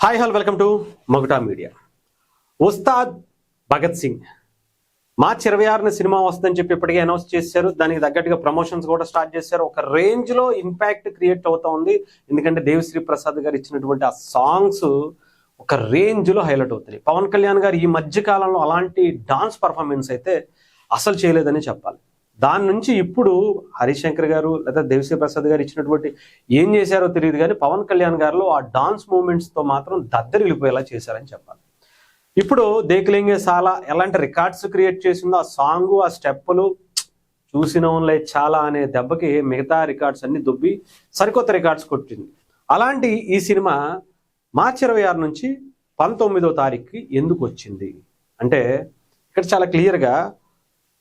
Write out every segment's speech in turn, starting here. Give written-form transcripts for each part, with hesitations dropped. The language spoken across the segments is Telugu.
Hi hello welcome to Maguta media. Ustaad Bhagat Singh March 26న సినిమా వస్తుందని చెప్పి ఇప్పటికే అనౌన్స్ చేశారు. దానికి తగ్గట్టుగా ప్రమోషన్స్ కూడా స్టార్ట్ చేశారు. ఒక రేంజ్ లో ఇంపాక్ట్ క్రియేట్ అవుతా ఉంది. ఎందుకంటే దేవిశ్రీ ప్రసాద్ గారు ఇచ్చినటువంటి ఆ సాంగ్స్ ఒక రేంజ్ లో హైలైట్ అవుతాయి. పవన్ కళ్యాణ్ గారు ఈ మధ్య కాలంలో అలాంటి డాన్స్ పర్ఫార్మెన్స్ అయితే అసలు చేయలేదని చెప్పాలి. దాని నుంచి ఇప్పుడు హరిశంకర్ గారు లేదా దేవిశ్రీ ప్రసాద్ గారు ఇచ్చినటువంటి ఏం చేశారో తెలియదు, కానీ పవన్ కళ్యాణ్ గారిలో ఆ డాన్స్ మూమెంట్స్ తో మాత్రం దద్దరిల్లిపోయేలా చేశారని చెప్పాలి. ఇప్పుడు దేక్లేంగే సాలా ఎలాంటి రికార్డ్స్ క్రియేట్ చేసిందో ఆ సాంగ్, ఆ స్టెప్పులు చూసినోన్లే చాలా అనే దెబ్బకి మిగతా రికార్డ్స్ అన్ని దుబ్బి సరికొత్త రికార్డ్స్ కొట్టింది. అలాంటి ఈ సినిమా మార్చి 26 నుంచి 19వ తారీఖుకి ఎందుకు వచ్చింది అంటే ఇక్కడ చాలా క్లియర్గా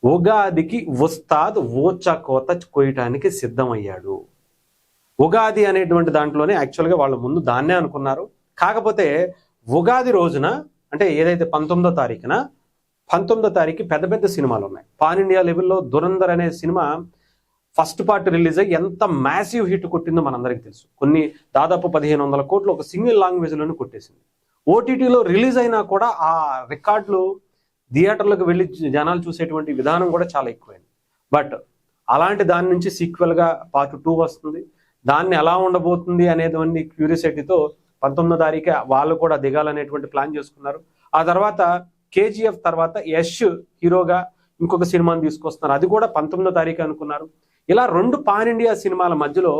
ఉగాదికి ఉస్తాద్ ఓచా కోత కోయటానికి సిద్ధమయ్యాడు. ఉగాది అనేటువంటి దాంట్లోనే యాక్చువల్గా వాళ్ళు ముందు దాన్నే అనుకున్నారు. కాకపోతే ఉగాది రోజున అంటే ఏదైతే 19వ తారీఖు పెద్ద పెద్ద సినిమాలు ఉన్నాయి. పాన్ ఇండియా లెవెల్లో దురంధర్ అనే సినిమా ఫస్ట్ పార్ట్ రిలీజ్ అయ్యి ఎంత మ్యాసివ్ హిట్ కొట్టిందో మనందరికీ తెలుసు. దాదాపు 1500 కోట్లు ఒక సింగిల్ లాంగ్వేజ్లోనే కొట్టేసింది. ఓటీటీలో రిలీజ్ అయినా కూడా ఆ రికార్డులు థియేటర్లకు వెళ్ళి జనాలు చూసేటువంటి విధానం కూడా చాలా ఎక్కువైంది. బట్ అలాంటి దాని నుంచి సీక్వెల్గా పార్ట్ 2 వస్తుంది. దాన్ని ఎలా ఉండబోతుంది అనేది క్యూరియాసిటీతో 19వ తారీఖు వాళ్ళు కూడా దిగాలనేటువంటి ప్లాన్ చేసుకున్నారు. ఆ తర్వాత కేజీఎఫ్ తర్వాత యష్ హీరోగా ఇంకొక సినిమాని తీసుకొస్తున్నారు. అది కూడా 19వ తారీఖు అనుకున్నారు. ఇలా 2 పాన్ ఇండియా సినిమాల మధ్యలో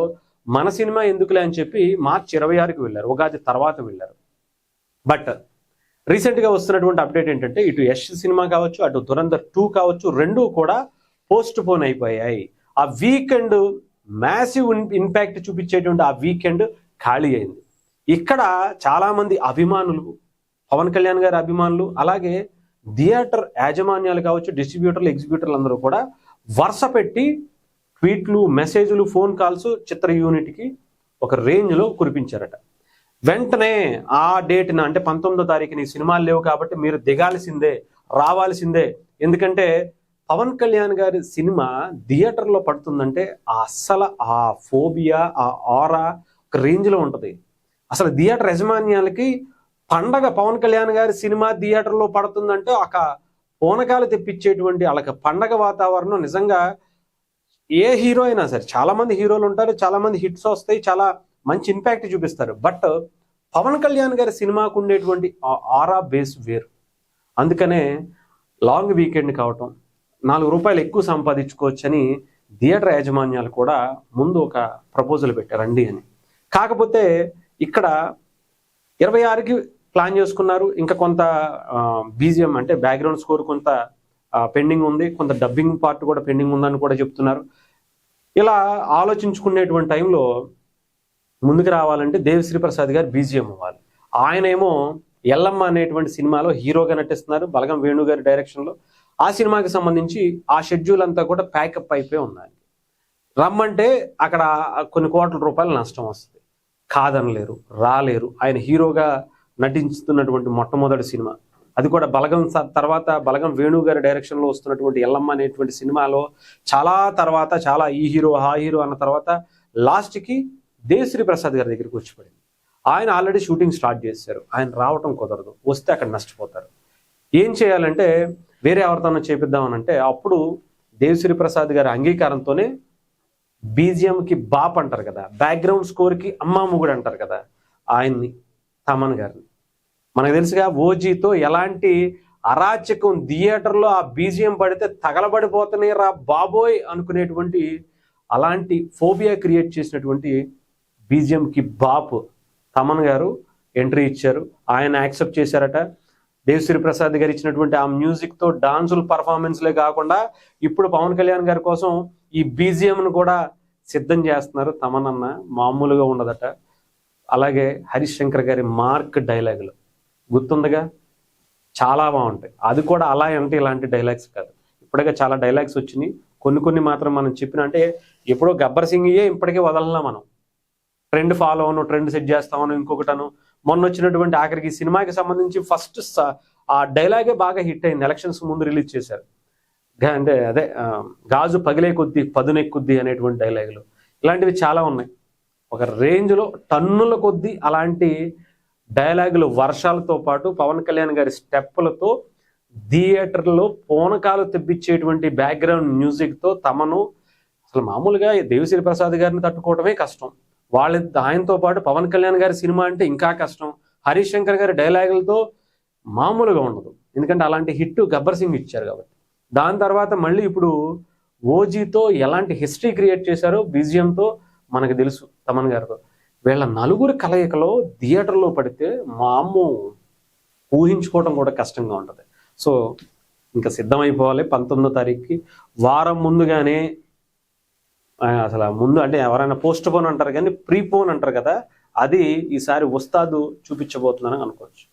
మన సినిమా ఎందుకులే అని చెప్పి మార్చి 26కి వెళ్ళారు. ఉగాది తర్వాత వెళ్ళారు. బట్ రీసెంట్గా వస్తున్నటువంటి అప్డేట్ ఏంటంటే ఇటు యష్ సినిమా కావచ్చు, అటు దురంధర్ 2 కావచ్చు, రెండూ కూడా పోస్ట్ పోన్ అయిపోయాయి. ఆ వీకెండ్ మ్యాసివ్ ఇంపాక్ట్ చూపించేటువంటి ఆ వీకెండ్ ఖాళీ అయింది. ఇక్కడ చాలామంది అభిమానులు, పవన్ కళ్యాణ్ గారి అభిమానులు, అలాగే థియేటర్ యాజమాన్యాలు కావచ్చు, డిస్ట్రిబ్యూటర్లు, ఎగ్జిబ్యూటర్లు అందరూ కూడా వరుస పెట్టి ట్వీట్లు, మెసేజ్లు, ఫోన్ కాల్స్ చిత్ర యూనిట్కి ఒక రేంజ్లో కురిపించారట. వెంటనే ఆ డేట్న అంటే 19వ తారీఖుని సినిమాలు లేవు కాబట్టి మీరు దిగాల్సిందే, రావాల్సిందే. ఎందుకంటే పవన్ కళ్యాణ్ గారి సినిమా థియేటర్లో పడుతుందంటే అస్సలు ఆ ఫోబియా, ఆ ఆరా ఒక రేంజ్లో ఉంటుంది. అసలు థియేటర్ యజమాన్యాలకి పండగ పవన్ కళ్యాణ్ గారి సినిమా థియేటర్లో పడుతుందంటే ఒక పూనకాలు తెప్పించేటువంటి వాళ్ళకి పండగ వాతావరణం. నిజంగా ఏ హీరో అయినా సరే, చాలా మంది హీరోలు ఉంటారు, చాలా మంది హిట్స్ వస్తాయి, చాలా మంచి ఇంపాక్ట్ చూపిస్తారు. బట్ పవన్ కళ్యాణ్ గారి సినిమాకు ఉండేటువంటి ఆరా బేస్ వేరు. అందుకనే లాంగ్ వీకెండ్ కావటం, ₹4 ఎక్కువ సంపాదించుకోవచ్చని థియేటర్ యాజమాన్యాలు కూడా ముందు ఒక ప్రపోజల్ పెట్టారండి అని. కాకపోతే ఇక్కడ 26కి ప్లాన్ చేసుకున్నారు. ఇంకా కొంత బీజిఎం అంటే బ్యాక్గ్రౌండ్ స్కోర్ కొంత పెండింగ్ ఉంది, కొంత డబ్బింగ్ పార్ట్ కూడా పెండింగ్ ఉందని కూడా చెప్తున్నారు. ఇలా ఆలోచించుకునేటువంటి టైంలో ముందుకు రావాలంటే దేవిశ్రీ ప్రసాద్ గారు బీజిఎం అవ్వాలి. ఆయన ఏమో ఎల్లమ్మ అనేటువంటి సినిమాలో హీరోగా నటిస్తున్నారు, బలగం వేణు గారి డైరెక్షన్లో. ఆ సినిమాకి సంబంధించి ఆ షెడ్యూల్ అంతా కూడా ప్యాకప్ అయిపోయి ఉన్నాయి. రమ్మంటే అక్కడ కొన్ని కోట్ల రూపాయలు నష్టం వస్తుంది. కాదనలేరు, రాలేరు. ఆయన హీరోగా నటిస్తున్నటువంటి మొట్టమొదటి సినిమా, అది కూడా బలగం తర్వాత బలగం వేణు గారి డైరెక్షన్లో వస్తున్నటువంటి ఎల్లమ్మ అనేటువంటి సినిమాలో చాలా ఈ హీరో ఆ హీరో అన్న తర్వాత లాస్ట్కి దేవిశ్రీ ప్రసాద్ గారి దగ్గరికి వచ్చి పడింది. ఆయన ఆల్రెడీ షూటింగ్ స్టార్ట్ చేశారు. ఆయన రావటం కుదరదు, వస్తే అక్కడ నష్టపోతారు. ఏం చేయాలంటే వేరే ఎవరితోనో చేపిద్దామనంటే అప్పుడు దేవిశ్రీ ప్రసాద్ గారి అంగీకారంతోనే బీజిఎంకి బాప్ అంటారు కదా, బ్యాక్గ్రౌండ్ స్కోర్కి అమ్మా మొగుడు అంటారు కదా, ఆయన్ని తమన్ గారిని. మనకు తెలుసుగా ఓజీతో ఎలాంటి అరాచకం థియేటర్లో ఆ బీజిఎం పడితే తగలబడిపోతున్నాయి రా బాబోయ్ అనుకునేటువంటి అలాంటి ఫోబియా క్రియేట్ చేసినటువంటి బీజిఎంకి బాపు తమన్ గారు ఎంట్రీ ఇచ్చారు. ఆయన యాక్సెప్ట్ చేశారట. దేవిశ్రీ ప్రసాద్ గారు ఇచ్చినటువంటి ఆ మ్యూజిక్తో డాన్సులు పర్ఫార్మెన్స్లే కాకుండా ఇప్పుడు పవన్ కళ్యాణ్ గారి కోసం ఈ బీజిఎంను కూడా సిద్ధం చేస్తున్నారు. తమన్ అన్న మామూలుగా ఉండదట. అలాగే హరిశంకర్ గారి మార్క్ డైలాగులు గుర్తుందిగా, చాలా బాగుంటాయి. అది కూడా అలా అంటే ఇలాంటి డైలాగ్స్ కాదు, ఇప్పటికే చాలా డైలాగ్స్ వచ్చినాయి. కొన్ని మాత్రం మనం చెప్పిన అంటే ఎప్పుడో గబ్బర్ సింగ్యే ఇప్పటికే వదలలా. మనం ట్రెండ్ ఫాలో అవును, ట్రెండ్ సెట్ చేస్తామను, ఇంకొకటను. మొన్న వచ్చినటువంటి ఆఖరికి సినిమాకి సంబంధించి ఫస్ట్ ఆ డైలాగే బాగా హిట్ అయింది. ఎలక్షన్స్ ముందు రిలీజ్ చేశారు. అంటే అదే గాజు పగిలే కొద్దీ పదునెక్కుద్ది అనేటువంటి డైలాగులు. ఇలాంటివి చాలా ఉన్నాయి. ఒక రేంజ్లో టన్నుల కొద్దీ అలాంటి డైలాగులు వర్షాలతో పాటు పవన్ కళ్యాణ్ గారి స్టెప్పులతో థియేటర్లో పూనకాలు తెప్పించేటువంటి బ్యాక్గ్రౌండ్ మ్యూజిక్తో తమను అసలు మామూలుగా దేవిశ్రీ ప్రసాద్ గారిని తట్టుకోవడమే కష్టం. ఆయనతో పాటు పవన్ కళ్యాణ్ గారి సినిమా అంటే ఇంకా కష్టం. హరీష్ శంకర్ గారి డైలాగులతో మామూలుగా ఉండదు, ఎందుకంటే అలాంటి హిట్ గబ్బర్ సింగ్ ఇచ్చారు కాబట్టి. దాని తర్వాత మళ్ళీ ఇప్పుడు ఓజీతో ఎలాంటి హిస్టరీ క్రియేట్ చేశారో బీజిఎంతో మనకు తెలుసు. తమన్ గారితో వీళ్ళ నలుగురు కలయికలో థియేటర్లో పడితే మాము ఊహించుకోవడం కూడా కష్టంగా ఉంటుంది. సో ఇంకా సిద్ధమైపోవాలి 19వ తారీఖుకి. వారం ముందుగానే అసలు ముందు అంటే ఎవరైనా పోస్ట్ పోన్ అంటారు కానీ ప్రీపోన్ అంటారు కదా, అది ఈసారి ఉస్తాదు చూపించబోతున్నారని అనుకోవచ్చు.